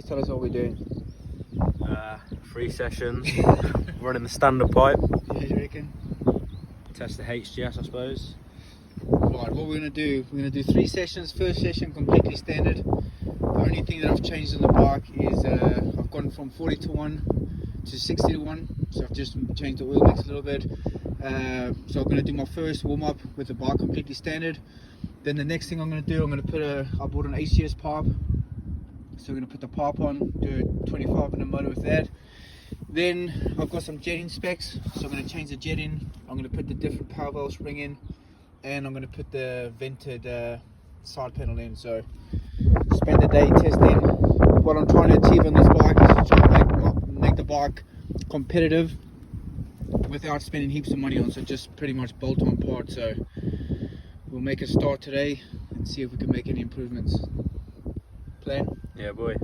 please tell us what we're doing. 3 sessions, running the standard pipe. Yeah, you reckon? Test the HGS, I suppose. Right, what we're going to do, we're going to do 3 sessions. First session completely standard. The only thing that I've changed on the bike is I've gone from 40 to 1 to 60 to 1, so I've just changed the oil mix a little bit. So I'm going to do my first warm up with the bike completely standard. Then the next thing I'm going to do, I'm going to put I bought an HGS pipe, so we're going to put the pipe on, do a 25-minute motor with that. Then I've got some jetting specs, so I'm going to change the jetting. I'm going to put the different power valve spring in, and I'm going to put the vented side panel in. So spend the day testing. What I'm trying to achieve on this bike is to try to make the bike competitive without spending heaps of money on, so just pretty much bolt on parts. So we'll make a start today and see if we can make any improvements. Plan? Yeah, boy.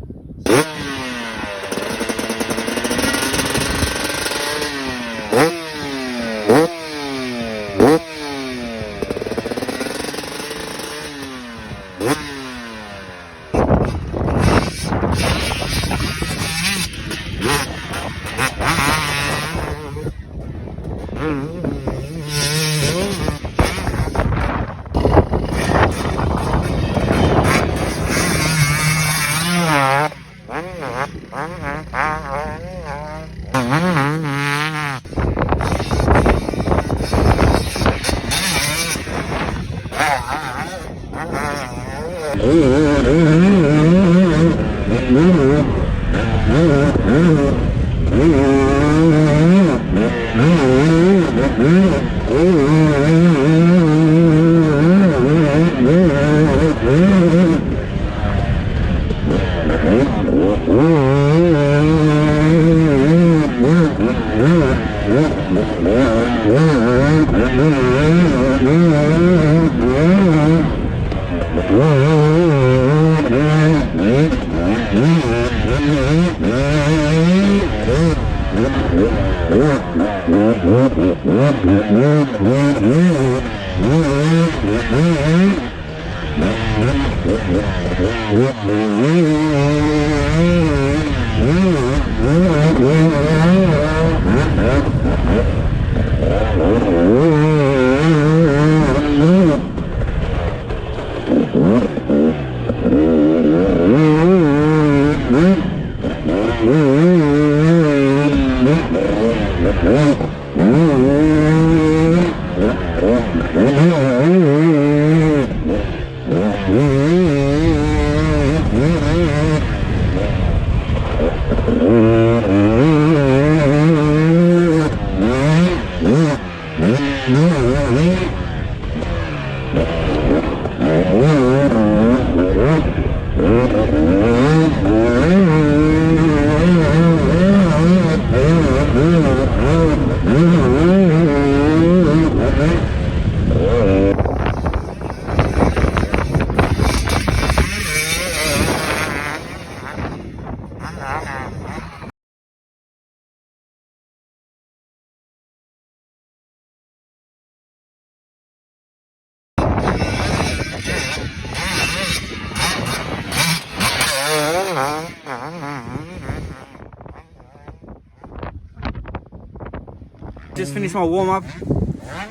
Just finished my warm-up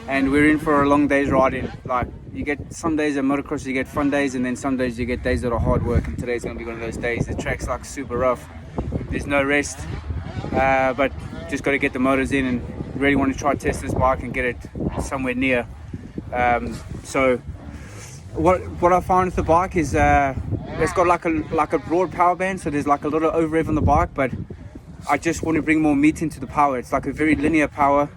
and we're in for a long day's riding. Like, you get some days at motocross you get fun days, and then some days you get days that are hard work, and today's going to be one of those days. The track's like super rough, there's no rest, but just got to get the motors in and really want to try to test this bike and get it somewhere near. So what I find with the bike is it's got like a broad power band, so there's like a lot of over rev on the bike, but I just want to bring more meat into the power. It's like a very linear power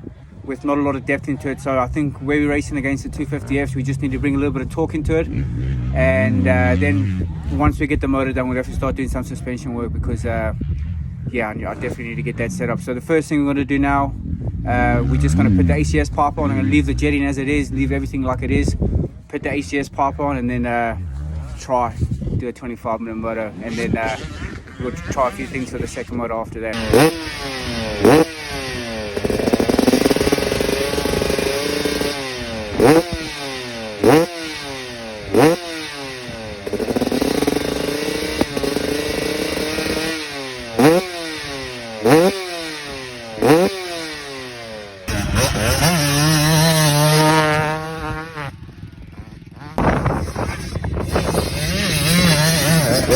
with not a lot of depth into it. So I think where we're racing against the 250Fs, we just need to bring a little bit of torque into it. And then once we get the motor done, we'll have to start doing some suspension work, because yeah, I definitely need to get that set up. So the first thing we're going to do now, we're just going to put the HGS pipe on. I'm going to leave the jetting as it is, leave everything like it is, put the HGS pipe on, and then do a 25-minute motor, and then we'll try a few things for the second motor after that.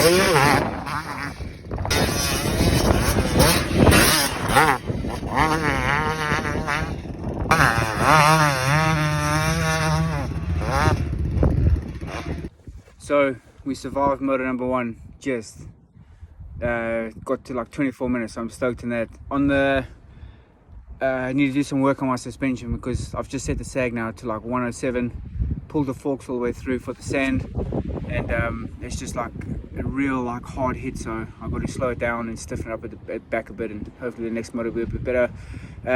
So we survived motor number 1, just got to like 24 minutes, so I'm stoked in that. On the I need to do some work on my suspension because I've just set the sag now to like 107, pulled the forks all the way through for the sand, and it's just like a real like hard hit, so I've got to slow it down and stiffen it up at the back a bit, and hopefully the next motor will be a bit better.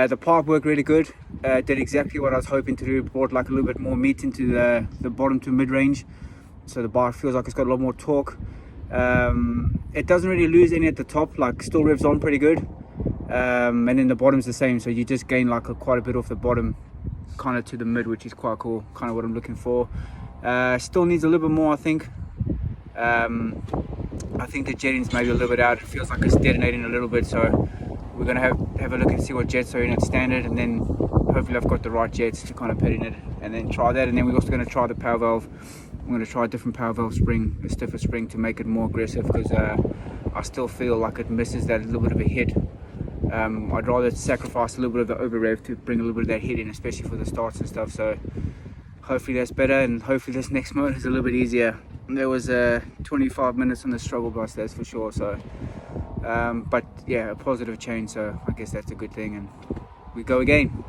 The pipe worked really good, did exactly what I was hoping to do, brought like a little bit more meat into the bottom to mid-range, so the bike feels like it's got a lot more torque. It doesn't really lose any at the top, like still revs on pretty good, and then the bottom's the same, so you just gain like quite a bit off the bottom kind of to the mid, which is quite cool, kind of what I'm looking for. Still needs a little bit more, I think. I think the jetting's maybe a little bit out. It feels like it's detonating a little bit, so we're gonna have a look and see what jets are in at standard, and then hopefully I've got the right jets to kind of put in it and then try that. And then we're also going to try the power valve. I'm going to try a different power valve spring, a stiffer spring, to make it more aggressive, because I still feel like it misses that little bit of a hit. I'd rather sacrifice a little bit of the over rev to bring a little bit of that hit in, especially for the starts and stuff. So hopefully that's better, and hopefully this next motor is a little bit easier. There was 25 minutes on the struggle bus, that's for sure. So but yeah, a positive change, so I guess that's a good thing, and we go again.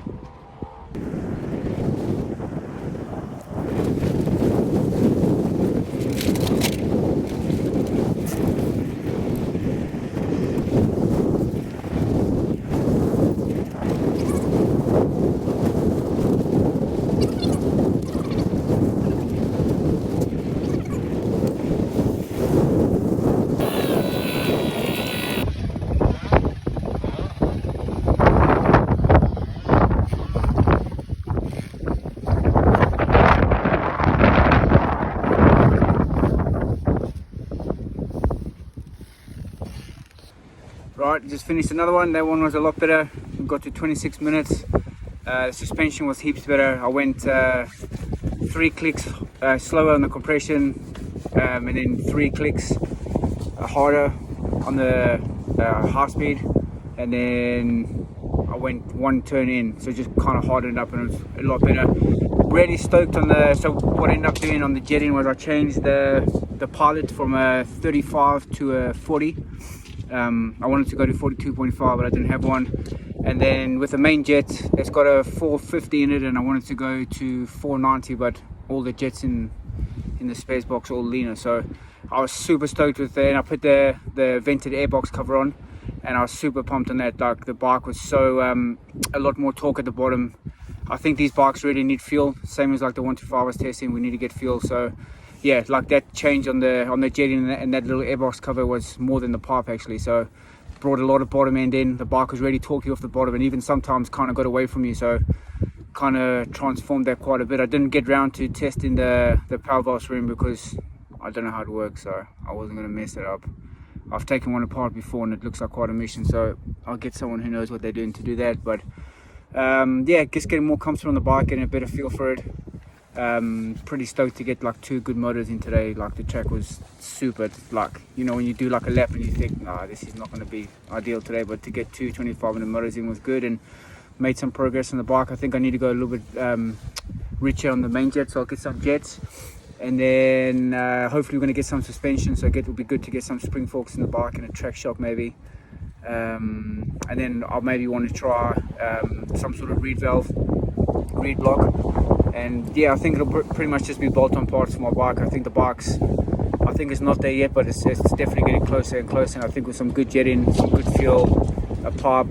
Right, just finished another one. That one was a lot better. We got to 26 minutes. The suspension was heaps better. I went 3 clicks slower on the compression, and then 3 clicks harder on the high speed, and then I went 1 turn in, so just kind of hardened up, and it was a lot better. Really stoked on the. So what I ended up doing on the jetting was I changed the pilot from a 35 to a 40. I wanted to go to 42.5, but I didn't have one. And then with the main jet, it's got a 450 in it, and I wanted to go to 490, but all the jets in the space box all leaner. So I was super stoked with that, and I put the vented airbox cover on, and I was super pumped on that. Like, the bike was so a lot more torque at the bottom. I think these bikes really need fuel, same as like the 125 I was testing. We need to get fuel. So yeah, like that change on the jetting and that little airbox cover was more than the pipe actually. So brought a lot of bottom end in. The bike was really torquey off the bottom, and even sometimes kind of got away from you, so kind of transformed that quite a bit. I didn't get round to testing the power valve spring because I don't know how it works, so I wasn't going to mess it up. I've taken one apart before and it looks like quite a mission, so I'll get someone who knows what they're doing to do that. But yeah, just getting more comfortable on the bike, getting a better feel for it. Pretty stoked to get like 2 good motors in today. Like, the track was super, like, you know, when you do like a lap and you think, nah, this is not going to be ideal today, but to get 2 25-minute motors in was good, and made some progress on the bike. I think I need to go a little bit richer on the main jet, so I'll get some jets, and then hopefully we're going to get some suspension, so it will be good to get some spring forks in the bike and a track shock maybe. And then I'll maybe want to try some sort of reed block, and yeah, I think it'll pretty much just be bolt-on parts for my bike. I think it's not there yet, but it's definitely getting closer and closer, and I think with some good jetting, some good fuel, a pipe,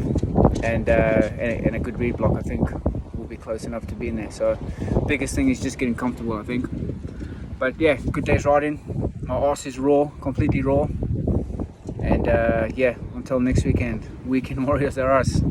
and a good reed block, I think we'll be close enough to be in there. So biggest thing is just getting comfortable, I think. But yeah, good day's riding. My arse is raw, completely raw, and yeah, until next weekend warriors are us.